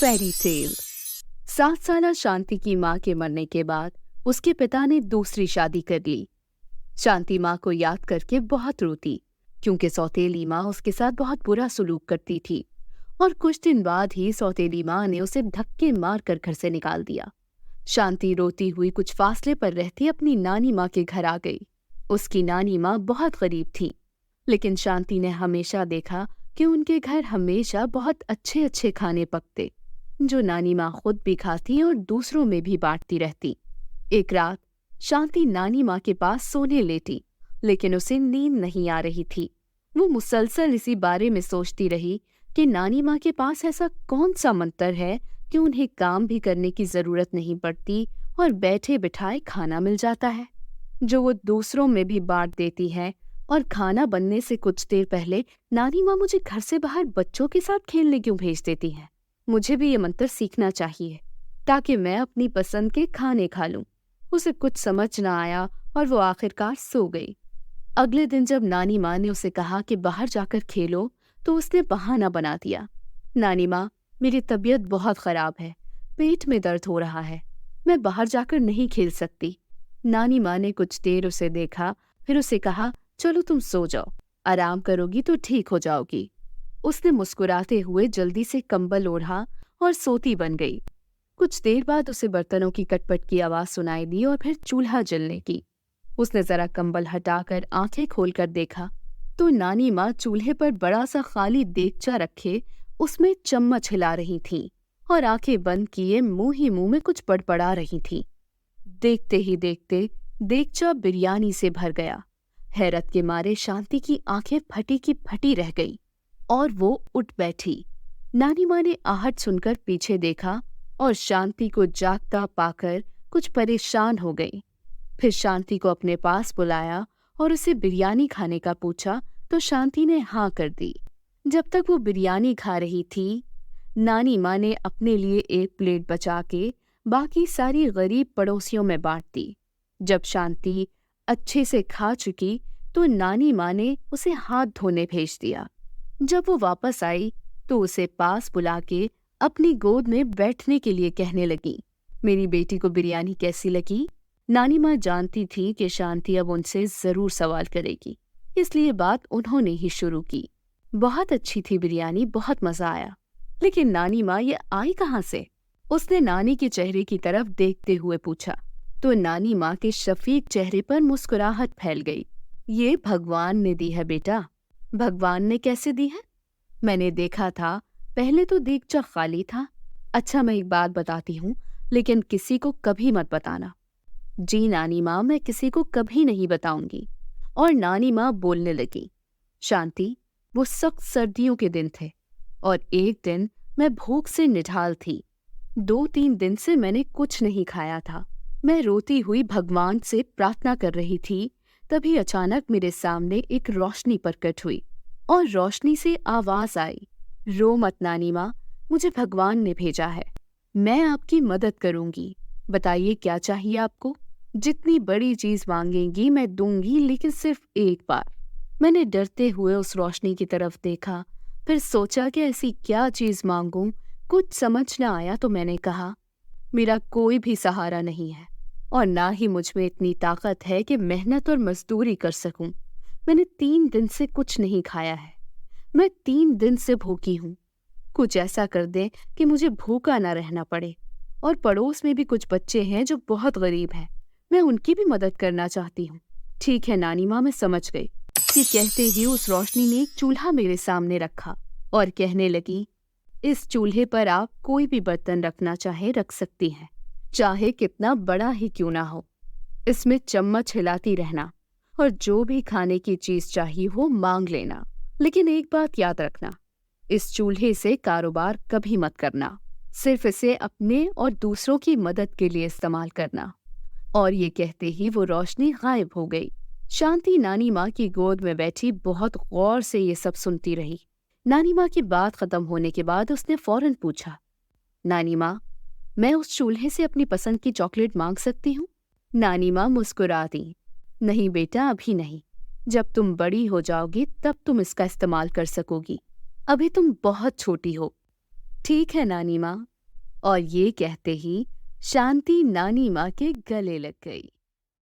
Fairy tale. 7 साल शांति की माँ के मरने के बाद उसके पिता ने दूसरी शादी कर ली। शांति माँ को याद करके बहुत रोती, क्योंकि सौतेली माँ उसके साथ बहुत बुरा सलूक करती थी और कुछ दिन बाद ही सौतेली माँ ने उसे धक्के मार कर घर से निकाल दिया। शांति रोती हुई कुछ फासले पर रहती अपनी नानी माँ के घर आ गई। उसकी नानी माँ बहुत गरीब थी, लेकिन शांति ने हमेशा देखा कि उनके घर हमेशा बहुत अच्छे अच्छे खाने पकते, जो नानी माँ खुद भी खाती और दूसरों में भी बांटती रहती। एक रात शांति नानी माँ के पास सोने लेटी, लेकिन उसे नींद नहीं आ रही थी। वो मुसलसल इसी बारे में सोचती रही कि नानी माँ के पास ऐसा कौन सा मंत्र है कि उन्हें काम भी करने की जरूरत नहीं पड़ती और बैठे बिठाए खाना मिल जाता है, जो वो दूसरों में भी बांट देती है। और खाना बनने से कुछ देर पहले नानी माँ मुझे घर से बाहर बच्चों के साथ खेलने क्यों भेज देती है? मुझे भी ये मंत्र सीखना चाहिए ताकि मैं अपनी पसंद के खाने खा लूं। उसे कुछ समझ न आया और वो आखिरकार सो गई। अगले दिन जब नानी माँ ने उसे कहा कि बाहर जाकर खेलो, तो उसने बहाना बना दिया। नानी माँ, मेरी तबीयत बहुत खराब है, पेट में दर्द हो रहा है, मैं बाहर जाकर नहीं खेल सकती। नानी माँ ने कुछ देर उसे देखा, फिर उसे कहा, चलो तुम सो जाओ, आराम करोगी तो ठीक हो जाओगी। उसने मुस्कुराते हुए जल्दी से कंबल ओढ़ा और सोती बन गई। कुछ देर बाद उसे बर्तनों की कटपट की आवाज सुनाई दी और फिर चूल्हा जलने की। उसने जरा कंबल हटाकर आंखें खोलकर देखा तो नानी माँ चूल्हे पर बड़ा सा खाली देगचा रखे उसमें चम्मच हिला रही थीं और आंखें बंद किए मुंह ही मुंह में कुछ बड़बड़ा रही थीं। देखते ही देखते देगचा बिरयानी से भर गया। हैरत के मारे शांति की आंखें फटी की फटी रह गई और वो उठ बैठी। नानी माँ ने आहट सुनकर पीछे देखा और शांति को जागता पाकर कुछ परेशान हो गई। फिर शांति को अपने पास बुलाया और उसे बिरयानी खाने का पूछा तो शांति ने हाँ कर दी। जब तक वो बिरयानी खा रही थी, नानी माँ ने अपने लिए एक प्लेट बचा के बाकी सारी गरीब पड़ोसियों में बांट दी। जब शांति अच्छे से खा चुकी तो नानी माँ ने उसे हाथ धोने भेज दिया। जब वो वापस आई तो उसे पास बुला के अपनी गोद में बैठने के लिए कहने लगी, मेरी बेटी को बिरयानी कैसी लगी? नानी माँ जानती थी कि शांति अब उनसे जरूर सवाल करेगी, इसलिए बात उन्होंने ही शुरू की। बहुत अच्छी थी बिरयानी, बहुत मजा आया। लेकिन नानी माँ ये आई कहाँ से? उसने नानी के चेहरे की तरफ देखते हुए पूछा तो नानी माँ के शफीक चेहरे पर मुस्कुराहट फैल गई। ये भगवान ने दी है बेटा। भगवान ने कैसे दी है? मैंने देखा था, पहले तो देगचा खाली था। अच्छा, मैं एक बात बताती हूँ, लेकिन किसी को कभी मत बताना। जी नानी माँ, मैं किसी को कभी नहीं बताऊंगी। और नानी माँ बोलने लगी, शांति, वो सख्त सर्दियों के दिन थे और एक दिन मैं भूख से निढाल थी। 2-3 दिन से मैंने कुछ नहीं खाया था। मैं रोती हुई भगवान से प्रार्थना कर रही थी, तभी अचानक मेरे सामने एक रोशनी प्रकट हुई और रोशनी से आवाज आई, रो मत नानी माँ, मुझे भगवान ने भेजा है, मैं आपकी मदद करूंगी। बताइए क्या चाहिए आपको? जितनी बड़ी चीज मांगेंगी मैं दूंगी, लेकिन सिर्फ एक बार। मैंने डरते हुए उस रोशनी की तरफ देखा, फिर सोचा कि ऐसी क्या चीज मांगूं। कुछ समझ न आया तो मैंने कहा, मेरा कोई भी सहारा नहीं है और ना ही मुझ में इतनी ताकत है कि मेहनत और मजदूरी कर सकूं। मैंने 3 दिन से कुछ नहीं खाया है। मैं 3 दिन से भूखी हूँ। कुछ ऐसा कर दे कि मुझे भूखा ना रहना पड़े। और पड़ोस में भी कुछ बच्चे हैं जो बहुत गरीब हैं, मैं उनकी भी मदद करना चाहती हूँ। ठीक है नानी माँ, मैं समझ गई। ये कहते ही उस रोशनी ने एक चूल्हा मेरे सामने रखा और कहने लगी, इस चूल्हे पर आप कोई भी बर्तन रखना चाहे रख सकती हैं, चाहे कितना बड़ा ही क्यों ना हो। इसमें चम्मच हिलाती रहना और जो भी खाने की चीज चाहिए हो मांग लेना। लेकिन एक बात याद रखना, इस चूल्हे से कारोबार कभी मत करना, सिर्फ इसे अपने और दूसरों की मदद के लिए इस्तेमाल करना। और ये कहते ही वो रोशनी गायब हो गई। शांति नानी माँ की गोद में बैठी बहुत गौर से ये सब सुनती रही। नानी माँ की बात खत्म होने के बाद उसने फौरन पूछा, नानी माँ, मैं उस चूल्हे से अपनी पसंद की चॉकलेट मांग सकती हूँ? नानी माँ मुस्कुरा दी, नहीं बेटा, अभी नहीं, जब तुम बड़ी हो जाओगी तब तुम इसका इस्तेमाल कर सकोगी, अभी तुम बहुत छोटी हो। ठीक है नानी माँ, और ये कहते ही शांति नानी माँ के गले लग गई।